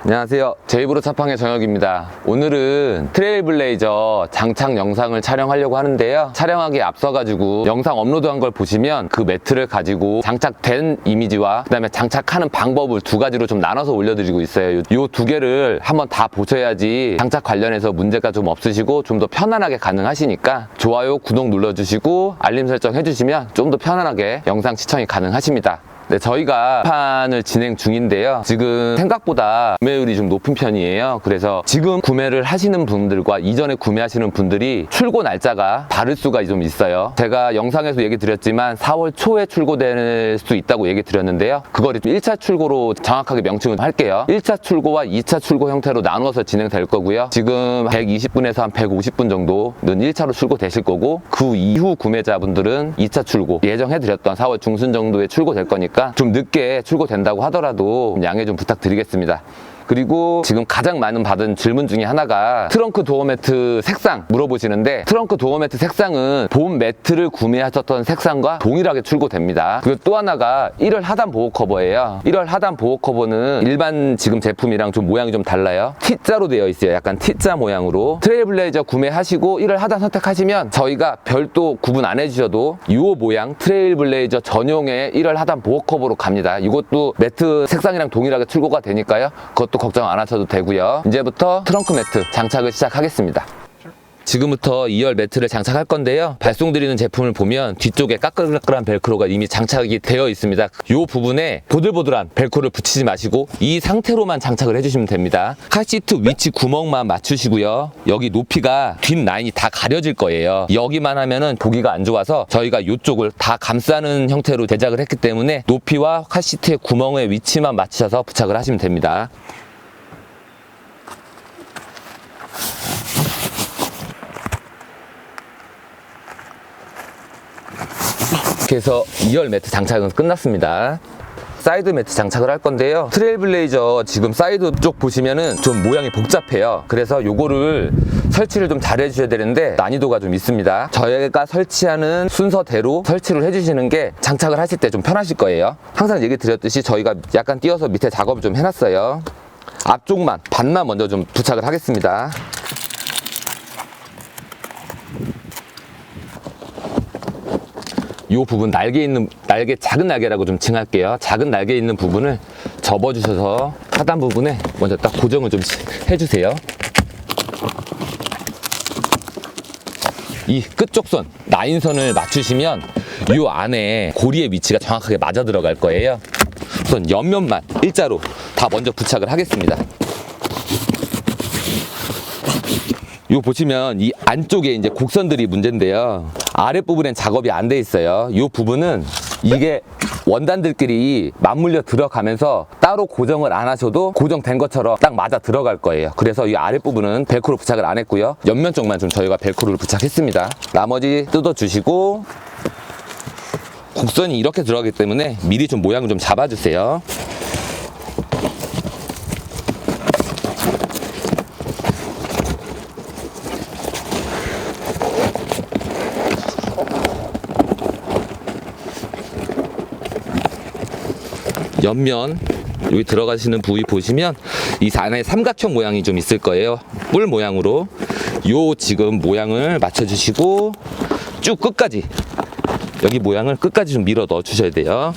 안녕하세요. 제이브로 차팡의 정혁입니다. 오늘은 트레일블레이저 장착 영상을 촬영하려고 하는데요. 촬영하기에 앞서가지고 영상 업로드한 걸 보시면 그 매트를 가지고 장착된 이미지와 그 다음에 장착하는 방법을 두 가지로 좀 나눠서 올려드리고 있어요. 이 두 개를 한번 다 보셔야지 장착 관련해서 문제가 좀 없으시고 좀 더 편안하게 가능하시니까 좋아요, 구독 눌러주시고 알림 설정 해주시면 좀 더 편안하게 영상 시청이 가능하십니다. 네, 저희가 판을 진행 중인데요. 지금 생각보다 구매율이 좀 높은 편이에요. 그래서 지금 구매를 하시는 분들과 이전에 구매하시는 분들이 출고 날짜가 다를 수가 좀 있어요. 제가 영상에서 얘기 드렸지만 4월 초에 출고될 수 있다고 얘기 드렸는데요. 그거를 1차 출고로 정확하게 명칭을 할게요. 1차 출고와 2차 출고 형태로 나누어서 진행될 거고요. 지금 120분에서 한 150분 정도는 1차로 출고되실 거고, 그 이후 구매자분들은 2차 출고 예정해드렸던 4월 중순 정도에 출고될 거니까 좀 늦게 출고된다고 하더라도 양해 좀 부탁드리겠습니다. 그리고 지금 가장 많은 받은 질문 중에 하나가 트렁크 도어 매트 색상 물어보시는데, 트렁크 도어 매트 색상은 본 매트를 구매하셨던 색상과 동일하게 출고됩니다. 그리고 또 하나가 1월 하단 보호 커버예요. 1월 하단 보호 커버는 일반 지금 제품이랑 좀 모양이 좀 달라요. T자로 되어 있어요. 약간 T자 모양으로. 트레일블레이저 구매하시고 1월 하단 선택하시면 저희가 별도 구분 안 해주셔도 이 모양 트레일블레이저 전용의 1월 하단 보호 커버로 갑니다. 이것도 매트 색상이랑 동일하게 출고가 되니까요. 그것도 걱정 안 하셔도 되고요. 이제부터 트렁크 매트 장착을 시작하겠습니다. 지금부터 2열 매트를 장착할 건데요. 발송드리는 제품을 보면 뒤쪽에 까끌까끌한 벨크로가 이미 장착이 되어 있습니다. 이 부분에 보들보들한 벨크로를 붙이지 마시고 이 상태로만 장착을 해주시면 됩니다. 카시트 위치 구멍만 맞추시고요. 여기 높이가 뒷 라인이 다 가려질 거예요. 여기만 하면은 보기가 안 좋아서 저희가 이쪽을 다 감싸는 형태로 제작을 했기 때문에 높이와 카시트의 구멍의 위치만 맞추셔서 부착을 하시면 됩니다. 이렇게 해서 2열 매트 장착은 끝났습니다. 사이드 매트 장착을 할 건데요. 트레일블레이저 지금 사이드 쪽 보시면은 좀 모양이 복잡해요. 그래서 요거를 설치를 좀 잘 해주셔야 되는데 난이도가 좀 있습니다. 저희가 설치하는 순서대로 설치를 해주시는 게 장착을 하실 때 좀 편하실 거예요. 항상 얘기 드렸듯이 저희가 약간 띄어서 밑에 작업을 좀 해놨어요. 앞쪽만 반만 먼저 좀 부착을 하겠습니다. 이 부분 날개 작은 날개라고 좀 칭할게요. 작은 날개 있는 부분을 접어주셔서 하단 부분에 먼저 딱 고정을 좀 해주세요. 이 끝쪽 선 라인선을 맞추시면 이 안에 고리의 위치가 정확하게 맞아 들어갈 거예요. 우선 옆면만 일자로 다 먼저 부착을 하겠습니다. 요 보시면 이 안쪽에 이제 곡선들이 문제인데요. 아랫부분엔 작업이 안 돼 있어요. 이 부분은 이게 원단들끼리 맞물려 들어가면서 따로 고정을 안 하셔도 고정된 것처럼 딱 맞아 들어갈 거예요. 그래서 이 아랫부분은 벨크로 부착을 안 했고요. 옆면 쪽만 좀 저희가 벨크로를 부착했습니다. 나머지 뜯어주시고, 곡선이 이렇게 들어가기 때문에 미리 좀 모양을 좀 잡아주세요. 옆면 여기 들어가시는 부위 보시면 이 안에 삼각형 모양이 좀 있을 거예요. 뿔 모양으로 요 지금 모양을 맞춰주시고 쭉 끝까지 여기 모양을 끝까지 좀 밀어 넣어 주셔야 돼요.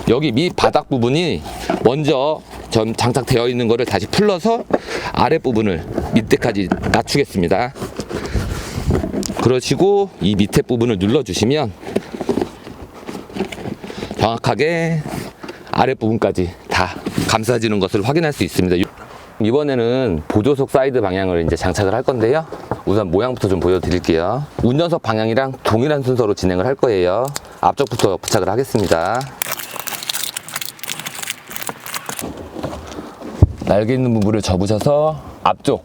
여기 밑 바닥 부분이 먼저 좀 장착되어 있는 거를 다시 풀러서 아랫부분을 밑에까지 낮추겠습니다. 그러시고 이 밑에 부분을 눌러주시면 정확하게 아랫부분까지 다 감싸지는 것을 확인할 수 있습니다. 이번에는 보조석 사이드 방향을 이제 장착을 할 건데요. 우선 모양부터 좀 보여드릴게요. 운전석 방향이랑 동일한 순서로 진행을 할 거예요. 앞쪽부터 부착을 하겠습니다. 날개 있는 부분을 접으셔서 앞쪽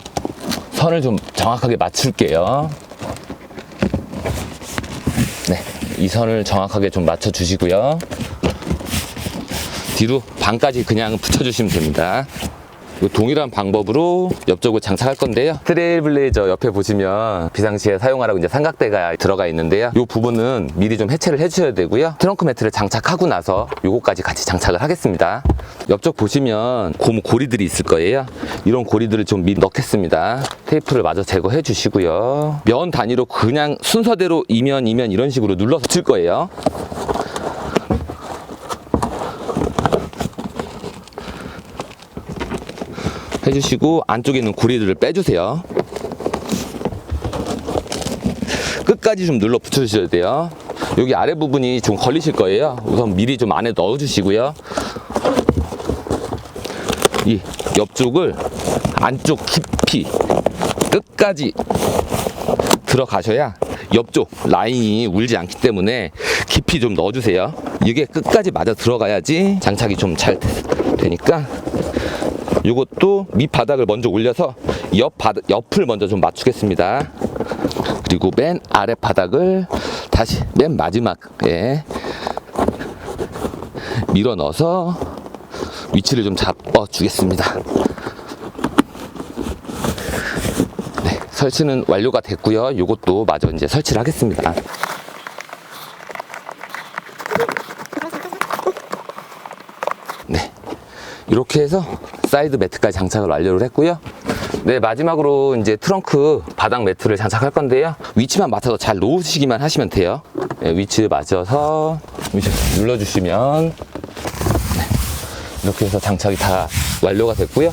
선을 좀 정확하게 맞출게요. 네, 이 선을 정확하게 좀 맞춰 주시고요. 뒤로 반까지 그냥 붙여주시면 됩니다. 동일한 방법으로 옆쪽을 장착할 건데요. 트레일블레이저 옆에 보시면 비상시에 사용하라고 이제 삼각대가 들어가 있는데요. 이 부분은 미리 좀 해체를 해주셔야 되고요. 트렁크 매트를 장착하고 나서 요거까지 같이 장착을 하겠습니다. 옆쪽 보시면 고무 고리들이 있을 거예요. 이런 고리들을 좀 미리 넣겠습니다. 테이프를 마저 제거해 주시고요. 면 단위로 그냥 순서대로 이면 이런 식으로 눌러서 붙일 거예요. 해주시고 안쪽에 있는 고리들을 빼주세요. 끝까지 좀 눌러 붙여주셔야 돼요. 여기 아래 부분이 좀 걸리실 거예요. 우선 미리 좀 안에 넣어주시고요. 이 옆쪽을 안쪽 깊이 끝까지 들어가셔야 옆쪽 라인이 울지 않기 때문에 깊이 좀 넣어주세요. 이게 끝까지 맞아 들어가야지 장착이 좀 잘 되니까 이것도 밑바닥을 먼저 올려서 옆을 먼저 좀 맞추겠습니다. 그리고 맨 아래 바닥을 다시 맨 마지막에 밀어 넣어서 위치를 좀 잡아 주겠습니다. 네, 설치는 완료가 됐고요. 이것도 마저 이제 설치를 하겠습니다. 네, 이렇게 해서 사이드 매트까지 장착을 완료를 했고요. 네, 마지막으로 이제 트렁크 바닥 매트를 장착할 건데요. 위치만 맞춰서 잘 놓으시기만 하시면 돼요. 네, 위치를 맞춰서 눌러주시면 네, 이렇게 해서 장착이 다 완료가 됐고요.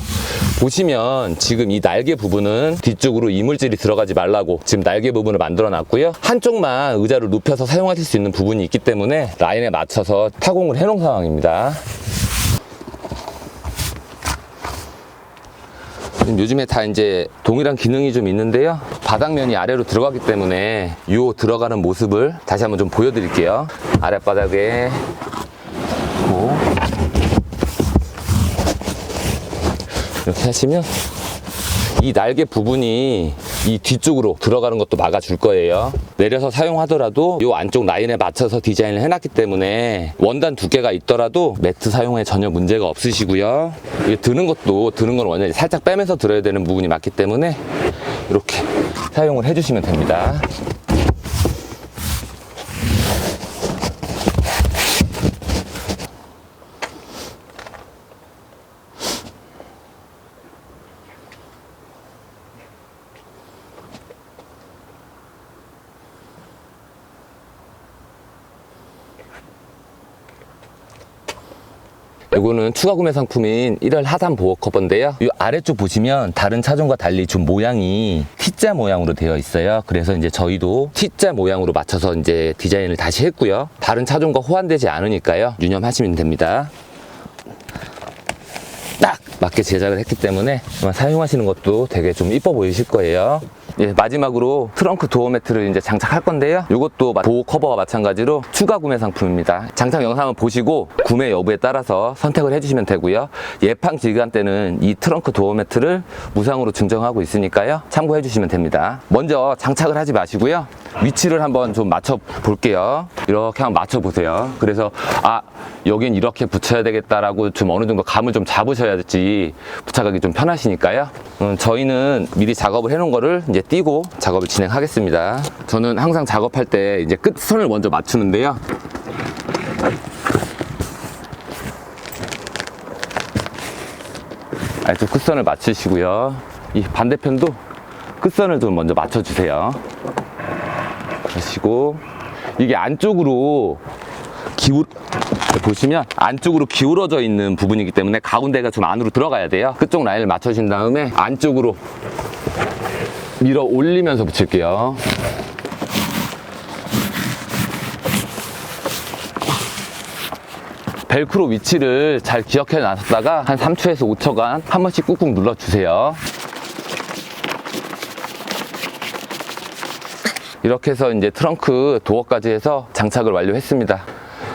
보시면 지금 이 날개 부분은 뒤쪽으로 이물질이 들어가지 말라고 지금 날개 부분을 만들어 놨고요. 한쪽만 의자를 눕혀서 사용하실 수 있는 부분이 있기 때문에 라인에 맞춰서 타공을 해놓은 상황입니다. 요즘에 다 이제 동일한 기능이 좀 있는데요. 바닥면이 아래로 들어가기 때문에 이 들어가는 모습을 다시 한번 좀 보여드릴게요. 아랫바닥에 이렇게 하시면 이 날개 부분이 이 뒤쪽으로 들어가는 것도 막아줄 거예요. 내려서 사용하더라도 이 안쪽 라인에 맞춰서 디자인을 해놨기 때문에 원단 두께가 있더라도 매트 사용에 전혀 문제가 없으시고요. 이게 드는 건 원래 살짝 빼면서 들어야 되는 부분이 맞기 때문에 이렇게 사용을 해주시면 됩니다. 이거는 추가 구매 상품인 1열 하단 보호 커버인데요. 이 아래쪽 보시면 다른 차종과 달리 좀 모양이 T자 모양으로 되어 있어요. 그래서 이제 저희도 T자 모양으로 맞춰서 이제 디자인을 다시 했고요. 다른 차종과 호환되지 않으니까요. 유념하시면 됩니다. 딱 맞게 제작을 했기 때문에 아마 사용하시는 것도 되게 좀 이뻐 보이실 거예요. 예, 마지막으로 트렁크 도어 매트를 이제 장착할 건데요. 이것도 보호 커버와 마찬가지로 추가 구매 상품입니다. 장착 영상을 보시고 구매 여부에 따라서 선택을 해주시면 되고요. 예팡 질감 때는 이 트렁크 도어 매트를 무상으로 증정하고 있으니까요. 참고해 주시면 됩니다. 먼저 장착을 하지 마시고요. 위치를 한번 좀 맞춰 볼게요. 이렇게 한번 맞춰 보세요. 그래서 여긴 이렇게 붙여야 되겠다라고 좀 어느 정도 감을 좀 잡으셔야지 부착하기 좀 편하시니까요. 저희는 미리 작업을 해놓은 거를 이제 띄고 작업을 진행하겠습니다. 저는 항상 작업할 때 이제 끝선을 먼저 맞추는데요. 안쪽 끝선을 맞추시고요. 이 반대편도 끝선을 좀 먼저 맞춰주세요. 그러시고 이게 안쪽으로 보시면 안쪽으로 기울어져 있는 부분이기 때문에 가운데가 좀 안으로 들어가야 돼요. 끝쪽 라인을 맞춰준 다음에 안쪽으로 밀어 올리면서 붙일게요. 벨크로 위치를 잘 기억해 놨다가 한 3초에서 5초간 한 번씩 꾹꾹 눌러주세요. 이렇게 해서 이제 트렁크 도어까지 해서 장착을 완료했습니다.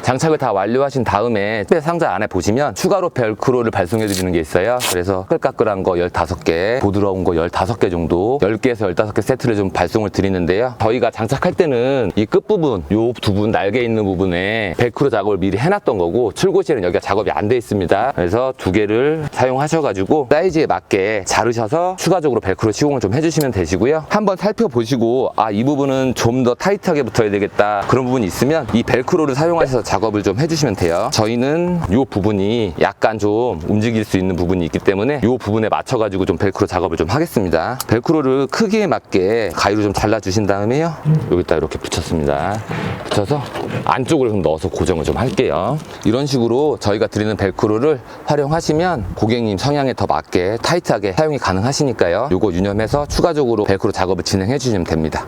장착을 다 완료하신 다음에 상자 안에 보시면 추가로 벨크로를 발송해 드리는 게 있어요. 그래서 까끌까끌한 거 15개, 부드러운 거 15개 정도, 10개에서 15개 세트를 좀 발송을 드리는데요. 저희가 장착할 때는 이 끝부분, 요 두 분 날개 있는 부분에 벨크로 작업을 미리 해놨던 거고, 출고 시에는 여기가 작업이 안 돼 있습니다. 그래서 두 개를 사용하셔가지고 사이즈에 맞게 자르셔서 추가적으로 벨크로 시공을 좀 해주시면 되시고요. 한번 살펴보시고 이 부분은 좀 더 타이트하게 붙어야 되겠다, 그런 부분이 있으면 이 벨크로를 사용하셔서 작업을 좀 해주시면 돼요. 저희는 이 부분이 약간 좀 움직일 수 있는 부분이 있기 때문에 이 부분에 맞춰가지고 좀 벨크로 작업을 좀 하겠습니다. 벨크로를 크기에 맞게 가위로 좀 잘라주신 다음에요, 여기다 이렇게 붙였습니다. 붙여서 안쪽으로 좀 넣어서 고정을 좀 할게요. 이런 식으로 저희가 드리는 벨크로를 활용하시면 고객님 성향에 더 맞게 타이트하게 사용이 가능하시니까요. 요거 유념해서 추가적으로 벨크로 작업을 진행해 주시면 됩니다.